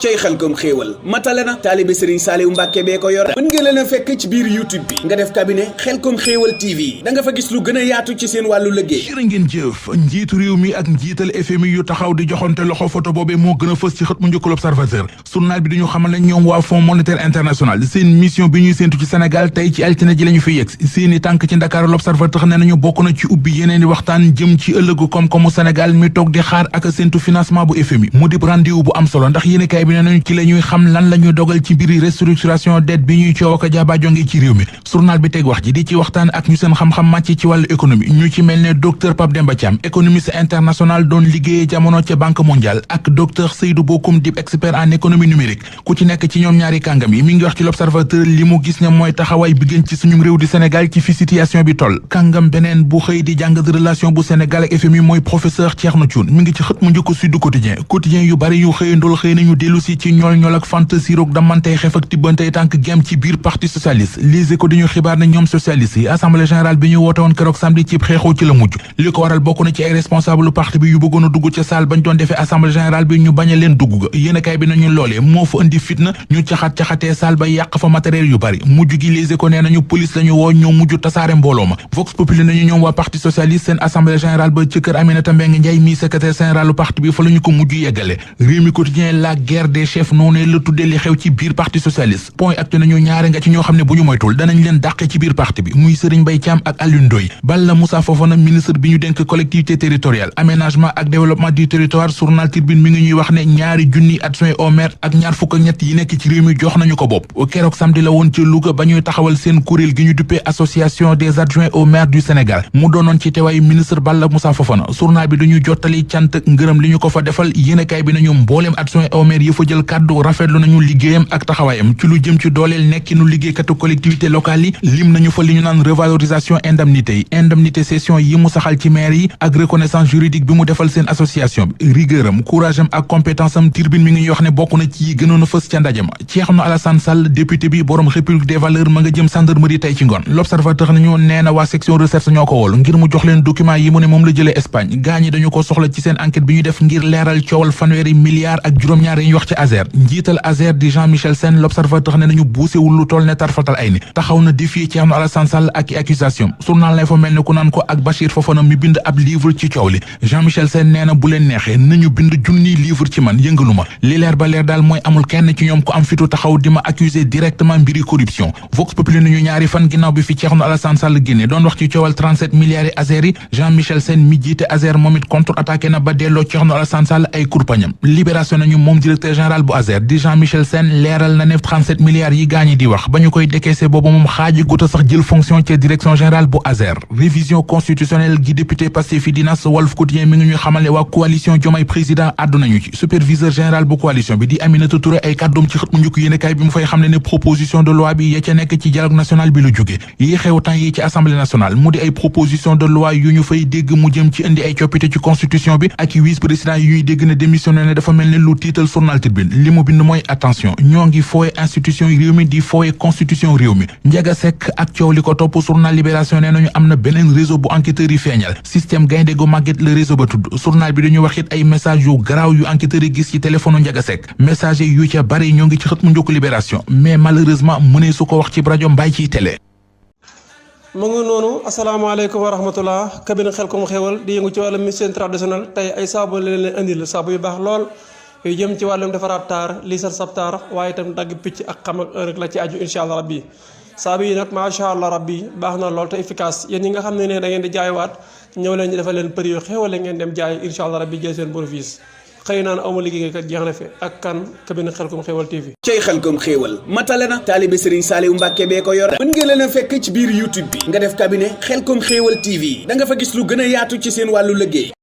cey Xelcom xéewal matale na taalibe Serigne Saliou Mbàkke bee ko yor mën ngeen leen a fekk ci biir YouTube bi nga def cabinet Xelcom xéewal TV da nga fa gis lu gën a yaatu ci seen wàllu liggéey. jërë ngeen jëf njiitu réew mi ak njiital FMI yu taxaw di joxante loxo photo boobee moo gën a fës ci xët mu njëkk L'Observateur journal bi dañu xamal ne ñoom waa Fonds monétaire international seen mission bi ñuy séentu ci Sénégal tey ci altine ji la ñu fi yegg seeni tànk ci Dakar L'Observateur ne nañu bokk na ci ubbi yeneen i waxtaan jëm ci ëllëgu koom-koomu Sénégal mi toog di xaar ak séentu financement bu FMI mu di rendez-vous bu am solo ndax yéenekaay bi ne nañu ci la ñuy xam lan la ñuy dogal ci mbiri restructuration dette bi ñuy coow ak jaaba jonge ci réew mi journal bi teg wax ji di ci waxtaan ak ñu seen xam-xam màcc ci wàllu économie ñu ci mel ne docteur Pape Demba Thiam économiste international doon liggéeyee jamono ca Banque mondiale ak docteur Seydou Bokoum di expert en économie numérique ku ci nekk ci ñoom ñaari kàngam yi mi ngi wax ci L'Observateur li mu gis ne mooy taxawaay bi gën ci suñum réew di Sénégal ci fi situation bi toll kàngam beneen bu xëy di jàngat relation bu Sénégal ak FMI mooy professeur Thierno Thioune mi ngi ci xët mu njëkk Sud Quotidien yu bari yu xëyandool xëy nañu dellu si ci ñool ak fantasi roog damantey xef ak tibbantey tànk gem ci biir parti socialiste Les Échos dañu xibaar ne ñoom socialiste yi assemblée générale bi ñu woote woon keroog samedi ci xeexoo ci la mujj li ko waral bokk na ci ay responsable parti bi yu bëggoon a dugg ca salle bañ doon defee assemblée générale bi ñu bañ a leen dugg ga yéenekaay bi nañu loolee moo fa indi fitna ñu caxatee salle ba yàq fa matériel yu bari mujj gi Les Échos nee nañu police lañu woo ñoo mujj tasaare mbooloo ma Vox Populi nañu ñoom waa parti socialiste seen assemblée générale ba ci kër Aminata Mbengue Ndiaye mi secrétaire général lu parti bi fa lañu ko mujj yeggale Rewmi Quotidien la guerre des chefs noonu la tuddee li xew ci biir parti socialiste point actu nañu ñaare nga ci ñoo xam ne bu ñu moytul danañ leen dàqe ci biir parti bi muy Serigne Mbaye Thiam ak Alioune Ndoye Balla Moussa Fofana ministre bi ñu dénk collectivité territoriale aménagement ak développement du territoire journal Tribune mi ngi ñuy wax ne ñaari junni adjoint au maire ak ñaar fukk ak ñett yi nekk ci réew mi jox nañu ko bopp keroog samedi la woon ci Louga ba ñuy taxawal seen kuréel gi ñu duppee association des adjoints au maire du Sénégal mu doonoon ci teewaayu ministre Balla Moussa Fofana journal bi dañu jottali cant ngërëm li ñu ko fa defal yéenekaay bi nañu mbooleem adjoint au maire yi fa jël kàddu rafetlu nañu liggéeyam ak taxawaayam ci lu jëm ci dooleel nekkinu liggéeykatu collectivité locale yi lim nañu fa li ñu naan revalorisation indemnité yi indemnité session yi mu saxal ci maire yi ak reconnaissance juridique bi mu defal seen association bi rigueur am courage am ak compétence am Tribune mi ngi ñuy wax ne bokk na ci yi gënoon a fës ca ndaje ma Thierno Alassane Sall député bi borom République des valeurs ma nga jëm gendarmerie tey ci ngoon L'Observateur nañu nee na waa section recherche ñoo ko woolu ngir mu jox leen document yi mu ne moom la jëlee Espagne gaañi dañu ko soxla ci seen enquête bi ñu def ngir leeral coowal fanweeri milliards ak juróom-ñaar yi ñu wax ci Azer njiital Azer di Jean-Michel Sène L'Observateur ne nañu buusewul lu toll ne tarfatal ay ni taxaw na défier Thierno Alassane Sall ak i accusation journal lay fa mel ne ku naan ko ak Bachir Fofana mi bind ab livre ci coow li Jean-Michel Sène nee na bu leen neexee nañu bind junniy livre ci man yëngalu ma li leer ba leer daal mooy amul kenn ci ñoom ko am fitu taxaw di ma accuser directement mbiri corruption Vox Populi nañu ñaari fan ginnaaw bi fi Thierno Alassane Sall génne doon wax ci coowal 37 milliards yi Azer yi Jean-Michel Sène mi jiite Azer moom it contre-attaqué na ba delloo Thierno Alassane Sall ay kurpañam libération nañu moom directeur général bu Azer di Jean-Michel Sène leeral na ne 37 milliards yi gaañi di wax ba ñu koy décaissé boobu moom xaaji guta sax jël fonction ci direction générale bu Azer révision constitutionnelle gi député Pastef fi dinas Walf Quotidien mi ngi ñuy xamal ne waa coalition Diomaye président àddu nañu ci superviseur général bu coalition bi di Aminata Touré ay kàddoom ci xët mu njëkk yéenekaay bi mu fay xam ne proposition de loi bi ya ca nekk ci dialogue national bi lu jóge yi xew temps yi ci assemblée nationale mu di ay proposition de loi yu ñu fay dégg mu jëm ci indi ay coppite ci constitution bi ak i vice président yu ñuy dégg ne démissionné ne dafa mel ne lu tiital journal Tribune li mu bind mooy attention ñoo ngi fooye institution réew mi di fooye constitution réew mi Ndiaga Seck ak coow li ko topp journal Libération nee nañu am na beneen réseau bu enquêteurs yi feeñal système gaynde gu màgget le réseau ba tudd journal bi dañu wax it ay message yu garaaw yu enquêteurs yi gis ci téléphone Ndiaga Seck message yu ca bari ñoo ngi ci xët mu njëkk Libération mais malheureusement mënee su ko wax ci rajo mbaay ciy télé mu ngi noonu asalaamaaleykum wa rahmatullah cabinet Xelcom xéewal di yëngu ci wàllum médecine traditionnelle tey ay saabu la leen indil saabu yu baax lool yu jëm ci wàllum defaraat taar lii sab taar waaye itam dagg picc ak xam ak rek la ci aju incha allah rabbi saabu yi nag macha allah rabbi baax na lool te efficace yéen ñi nga xam ne da ngeen di jaaywaat ñëw leen ñu defal leen prix yu xéewal ngeen dem jaay incha allah rabbi jël seen bénéfice xëy naan awma liggéey kat jeex na fi ak kan cabinet Xelcom xéewal TV cey Xelcom xéewal matale na taalibe Serigne Saliou Mbàkke bee ko yor mën ngeen leen a fekk ci biir YouTube bi nga def cabinet Xelcom xéewal TV da nga fa gis lu gën a yaatu ci seen wàllu liggéey